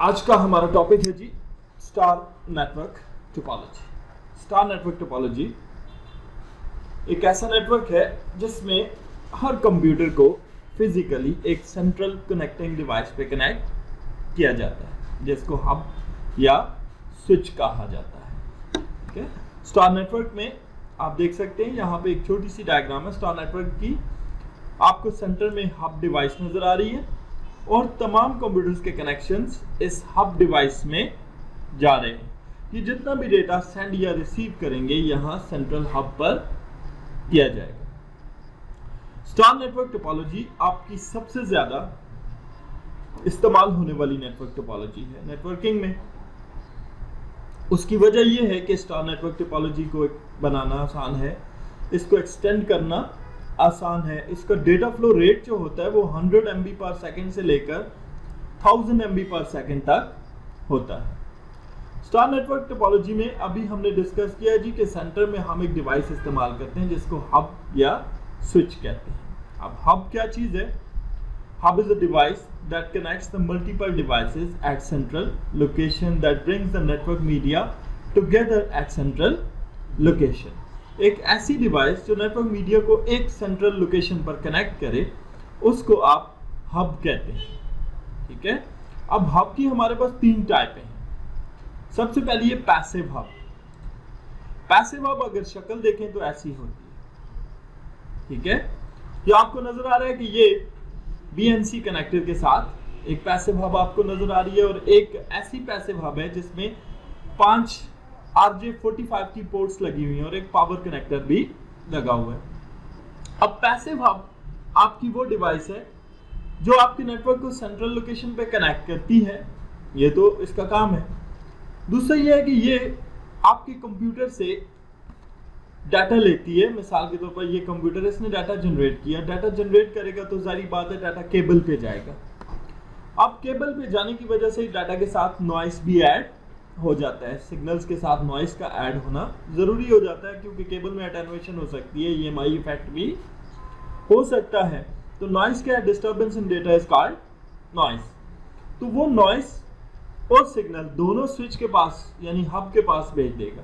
आज का हमारा टॉपिक है जी star network topology. Star network topology एक ऐसा नेटवर्क है जिसमें हर कंप्यूटर को फिजिकली एक सेंट्रल कनेक्टिंग डिवाइस पे कनेक्ट किया जाता है जिसको हब या स्विच कहा जाता है। ठीक है, स्टार नेटवर्क में आप देख सकते हैं यहाँ पे एक छोटी सी डायग्राम है स्टार नेटवर्क की। आपको सेंटर में हब डिवाइस नजर आ रही है और तमाम कंप्यूटर्स के कनेक्शंस इस हब डिवाइस में जा रहे हैं। ये जितना भी डेटा सेंड या रिसीव करेंगे यहाँ सेंट्रल हब पर किया जाएगा। स्टार नेटवर्क टोपोलॉजी आपकी सबसे ज्यादा इस्तेमाल होने वाली नेटवर्क टोपोलॉजी है नेटवर्किंग में। उसकी वजह यह है कि स्टार नेटवर्क टोपोलॉजी को बनाना आसान है, इसको एक्सटेंड करना आसान है। इसका डेटा फ्लो रेट जो होता है वो 100 MB पर सेकेंड से लेकर 1000 MB पर सेकेंड तक होता है। स्टार नेटवर्क टोपोलॉजी में अभी हमने डिस्कस किया जी कि सेंटर में हम एक डिवाइस इस्तेमाल करते हैं जिसको हब या स्विच कहते हैं। अब हब क्या चीज है? Hub is a device that connects the multiple devices at central location that brings the network media together at central location। एक ऐसी डिवाइस जो नेटवर्क मीडिया को एक सेंट्रल लोकेशन पर कनेक्ट करे उसको आप हब कहते हैं। ठीक है, अब हब की हमारे पास तीन टाइप हैं। सबसे पहली है पैसिव हब। पैसिव हब अगर शक्ल देखें तो ऐसी होती है। ठीक है, ये आपको नजर आ रहा है कि ये BNC कनेक्टर के साथ एक पैसिव हब आपको नजर आ रही है और एक ऐसी पैसिव हब है जिसमें 5 RJ45 की पोर्ट्स लगी हुई हैं और एक पावर कनेक्टर भी लगा हुआ है। अब पैसिव हब आपकी वो डिवाइस है जो आपके नेटवर्क को सेंट्रल लोकेशन पे कनेक्ट करती है, ये तो इसका काम है। दूसरा ये है कि ये आपके कंप्यूटर से डाटा लेती है। मिसाल के तौर पर ये कंप्यूटर इसने डाटा जनरेट किया, डाटा जनरेट करेगा तो जारी बात है डाटा केबल पे जाएगा। अब केबल पे जाने की वजह से डाटा के साथ नॉइस भी ऐड हो जाता है। सिग्नल्स के साथ नॉइस का ऐड होना जरूरी हो जाता है क्योंकि केबल में अटेन्युएशन हो सकती है, EMI इफेक्ट भी हो सकता है। तो नॉइस क्या है? Disturbance in data is called noise. तो वो नॉइस और सिग्नल दोनों स्विच के पास यानी हब के पास भेज देगा।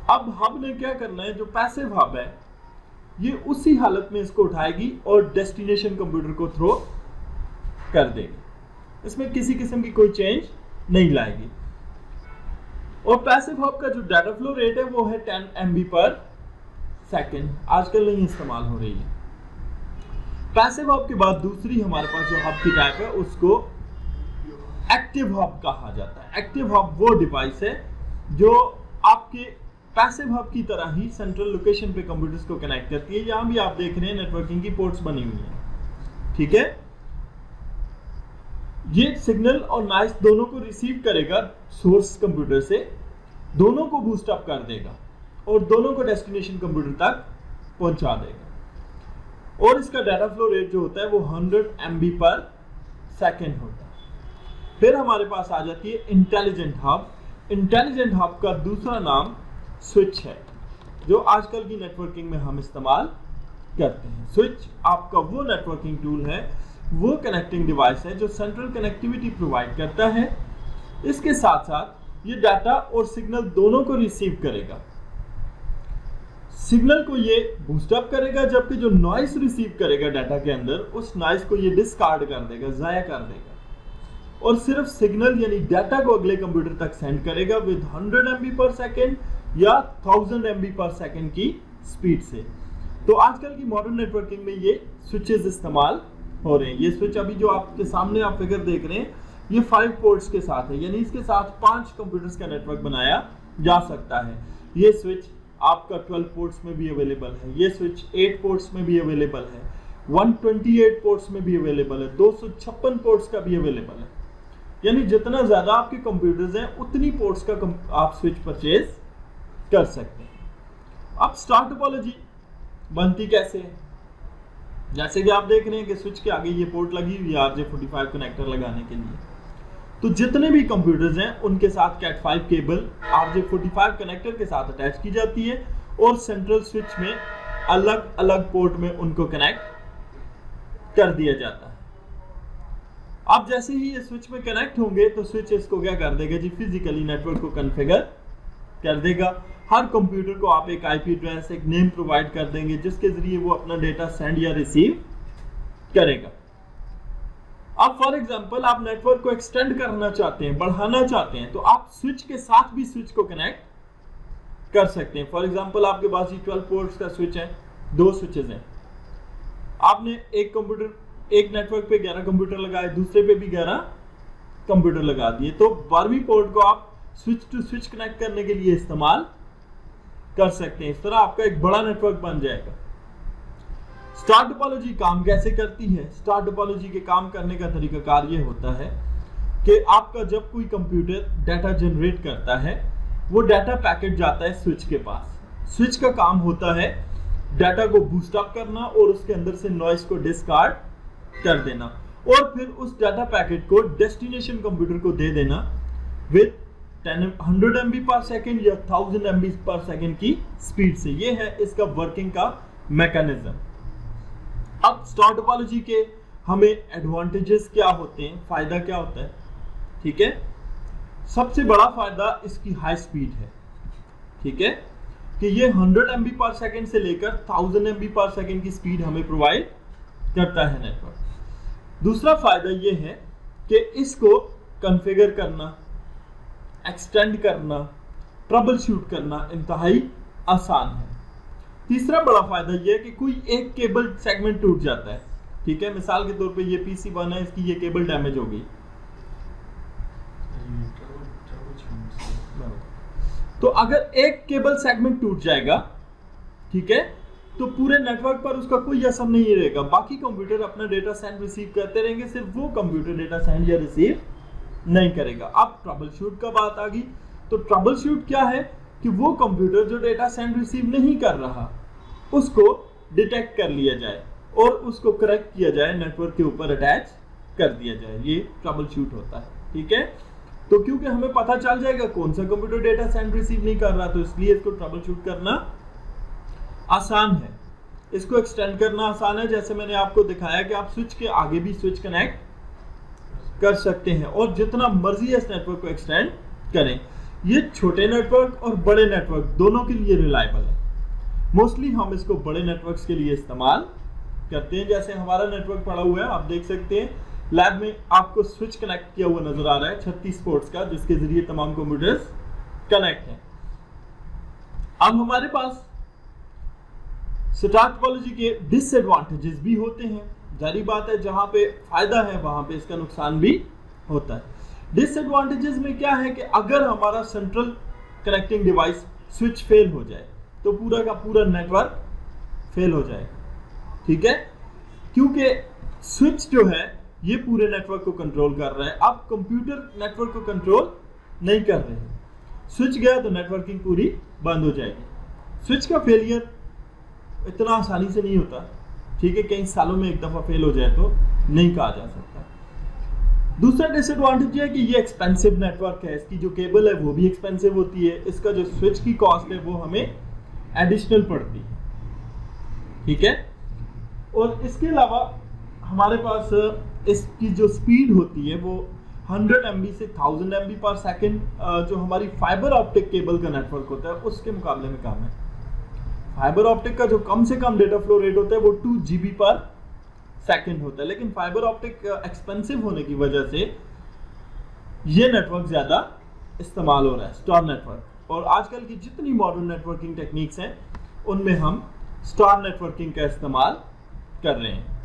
अब हब ने क्या करना है, जो पैसिव हब है ये उसी हालत में इसको उठाएगी और डेस्टिनेशन कंप्यूटर को थ्रो कर देगी। इसमें किसी किस्म की कोई चेंज नहीं लाएगी। और पैसिव हब का जो डाटा फ्लो रेट है वो है 10 MB पर सेकेंड, आजकल नहीं इस्तेमाल हो रही है। पैसिव हब के बाद दूसरी हमारे पास जो हब की टाइप है उसको एक्टिव हब कहा जाता है। एक्टिव हब वो डिवाइस है जो आपके पैसिव हब की तरह ही सेंट्रल लोकेशन पे कंप्यूटर्स को कनेक्ट करती है। यहां भी आप देख रहे हैं नेटवर्किंग की पोर्ट्स बनी हुई हैं। ठीक है, ये सिग्नल और नॉइस दोनों को रिसीव करेगा सोर्स कंप्यूटर से, दोनों को बूस्ट अप कर देगा और दोनों को डेस्टिनेशन कंप्यूटर तक पहुंचा देगा। और इसका डाटा फ्लो रेट जो होता है वो 100 MB पर सेकेंड होता है। फिर हमारे पास आ जाती है इंटेलिजेंट हब। इंटेलिजेंट हब का दूसरा नाम स्विच है जो आजकल की नेटवर्किंग में हम इस्तेमाल करते हैं। स्विच आपका वो नेटवर्किंग टूल है, वो कनेक्टिंग डिवाइस है जो सेंट्रल कनेक्टिविटी प्रोवाइड करता है। इसके साथ साथ ये डाटा और सिग्नल दोनों को रिसीव करेगा। सिग्नल को ये बूस्ट अप करेगा जबकि जो नॉइस रिसीव करेगा डाटा के अंदर उस नॉइस को ये डिस्कार्ड कर देगा, जाया कर देगा और सिर्फ सिग्नल यानी डाटा को अगले कंप्यूटर तक सेंड करेगा विद 100 MB पर सेकेंड या 1000 MB पर सेकेंड की स्पीड से। तो आजकल की मॉडर्न नेटवर्किंग में ये स्विचेस इस्तेमाल हो रहे हैं। ये स्विच अभी जो आपके सामने आप फिगर देख रहे हैं ये 5 पोर्ट्स के साथ है, यानी इसके साथ 5 कंप्यूटर्स का नेटवर्क बनाया जा सकता है। ये स्विच आपका 12 पोर्ट्स में भी अवेलेबल है, ये स्विच 8 पोर्ट्स में भी अवेलेबल है, 128 पोर्ट्स में भी अवेलेबल है, 256 पोर्ट्स का भी अवेलेबल है। यानी जितना ज्यादा आपके कंप्यूटर्स हैं उतनी पोर्ट्स का आप स्विच परचेज कर सकते हैं। अब स्टार टोपोलॉजी बनती कैसे है? जैसे कि आप देख रहे हैं कि स्विच के आगे ये पोर्ट लगी हुई है RJ45 कनेक्टर लगाने के लिए। तो जितने भी कंप्यूटर्स हैं उनके साथ Cat5 केबल RJ45 कनेक्टर के साथ अटैच की जाती है और सेंट्रल स्विच में अलग अलग पोर्ट में उनको कनेक्ट कर दिया जाता है। अब जैसे ही ये स्विच में कनेक्ट होंगे तो स्विच इसको क्या कर देगा जी, फिजिकली नेटवर्क को कॉन्फ़िगर कर देगा। हर कंप्यूटर को आप एक आईपी एड्रेस, एक नेम प्रोवाइड कर देंगे जिसके जरिए वो अपना डेटा सेंड या रिसीव करेगा। अब फॉर एग्जांपल आप नेटवर्क को एक्सटेंड करना चाहते हैं, बढ़ाना चाहते हैं, तो आप स्विच के साथ भी स्विच को कनेक्ट कर सकते हैं। फॉर एग्जांपल आपके पास 12 पोर्ट्स का स्विच है, 2 स्विचेस हैं, आपने एक नेटवर्क पे 11 कंप्यूटर लगाए, दूसरे पे भी 11 कंप्यूटर लगा दिए, तो 12वीं पोर्ट को आप स्विच टू स्विच कनेक्ट करने के लिए इस्तेमाल कर सकते हैं। इस तरह आपका एक बड़ा नेटवर्क बन जाएगा। स्टार टोपोलॉजी काम कैसे करती है? स्टार टोपोलॉजी के काम करने का तरीकाकार ये होता है कि आपका जब कोई कंप्यूटर डाटा जनरेट करता है, वो डाटा पैकेट जाता है स्विच के पास। स्विच का काम होता है डाटा को बूस्ट अप करना और उसके अंदर से नॉइस को डिस्कार्ड कर देना, और फिर उस डाटा पैकेट को डेस्टिनेशन कंप्यूटर को दे देना विद 100 MB पर सेकेंड या 1000 MB पर सेकेंड की स्पीड से। ये है इसका वर्किंग का मैकेनिज्म। अब स्टार टोपोलॉजी के हमें एडवांटेजेस क्या होते हैं, फायदा क्या होता है? ठीक है, सबसे बड़ा फायदा इसकी हाई स्पीड है। ठीक है, कि ये 100 MB पर सेकेंड से लेकर 1000 MB पर सेकेंड की स्पीड हमें प्रोवाइड करता है नेटवर्क। दूसरा फायदा ये है कि इसको कॉन्फ़िगर करना, एक्सटेंड करना, ट्रबल शूट करना इंतहाई आसान है। तीसरा बड़ा फायदा यह है कि कोई एक केबल सेगमेंट टूट जाता है, ठीक है, मिसाल के तौर पे ये PC1 है, इसकी ये केबल डैमेज हो गई, तो अगर एक केबल सेगमेंट टूट जाएगा, ठीक है, तो पूरे नेटवर्क पर उसका कोई असर नहीं रहेगा। बाकी कंप्यूटर अपना डेटा सेंड रिसीव करते रहेंगे, सिर्फ वो कंप्यूटर डेटा सेंड या रिसीव नहीं करेगा। अब ट्रबल शूट का बात आ गई, तो ट्रबल शूट क्या है कि वो कंप्यूटर जो डेटा सेंड रिसीव नहीं कर रहा उसको डिटेक्ट कर लिया जाए और उसको करेक्ट किया जाए, नेटवर्क के ऊपर अटैच कर दिया जाए, ये ट्रबल शूट होता है। ठीक है, तो क्योंकि हमें पता चल जाएगा कौन सा कंप्यूटर डेटा सेंड रिसीव नहीं कर रहा, तो इसलिए इसको ट्रबल शूट करना आसान है। इसको एक्सटेंड करना आसान है, जैसे मैंने आपको दिखाया कि आप स्विच के आगे भी स्विच कनेक्ट कर सकते हैं और जितना मर्जी इस नेटवर्क को एक्सटेंड करें। ये छोटे नेटवर्क और बड़े नेटवर्क दोनों के लिए रिलायबल है। मोस्टली हम इसको बड़े नेटवर्क्स के लिए इस्तेमाल करते हैं। जैसे हमारा नेटवर्क पड़ा हुआ है, आप देख सकते हैं लैब में आपको स्विच कनेक्ट किया हुआ नजर आ रहा है 36 पोर्ट्स का, जिसके जरिए तमाम कंप्यूटर्स कनेक्ट हैं। अब हमारे पास स्टार टोपोलॉजी के डिसएडवांटेजेस भी होते हैं, जारी बात है, जहां पे फायदा है वहां पे इसका नुकसान भी होता है। डिसएडवांटेजेस में क्या है कि अगर हमारा central connecting device switch fail हो जाए तो पूरा का पूरा नेटवर्क फेल हो जाएगा। ठीक है, क्योंकि स्विच जो है ये पूरे नेटवर्क को कंट्रोल कर रहा है। अब कंप्यूटर नेटवर्क को कंट्रोल नहीं कर रहे हैं, स्विच गया तो नेटवर्किंग पूरी बंद हो जाएगी। स्विच का फेलियर इतना आसानी से नहीं होता, ठीक है, कई सालों में एक दफा फेल हो जाए तो नहीं कहा जा सकता। दूसरा डिसएडवांटेज है कि ये एक्सपेंसिव नेटवर्क है, इसकी जो केबल है वो भी एक्सपेंसिव होती है, इसका जो स्विच की कॉस्ट है वो हमें एडिशनल पड़ती है। ठीक है, और इसके अलावा हमारे पास इसकी जो स्पीड होती है वो 100 MB से 1000 MB पर सेकेंड जो हमारी फाइबर ऑप्टिक केबल का नेटवर्क होता है उसके मुकाबले में कम है। फाइबर ऑप्टिक का जो कम से कम डेटा फ्लो रेट होता है वो 2 GB पर सेकेंड होता है, लेकिन फाइबर ऑप्टिक एक्सपेंसिव होने की वजह से ये नेटवर्क ज़्यादा इस्तेमाल हो रहा है, स्टार नेटवर्क। और आजकल की जितनी मॉडर्न नेटवर्किंग टेक्निक्स हैं उनमें हम स्टार नेटवर्किंग का इस्तेमाल कर रहे हैं।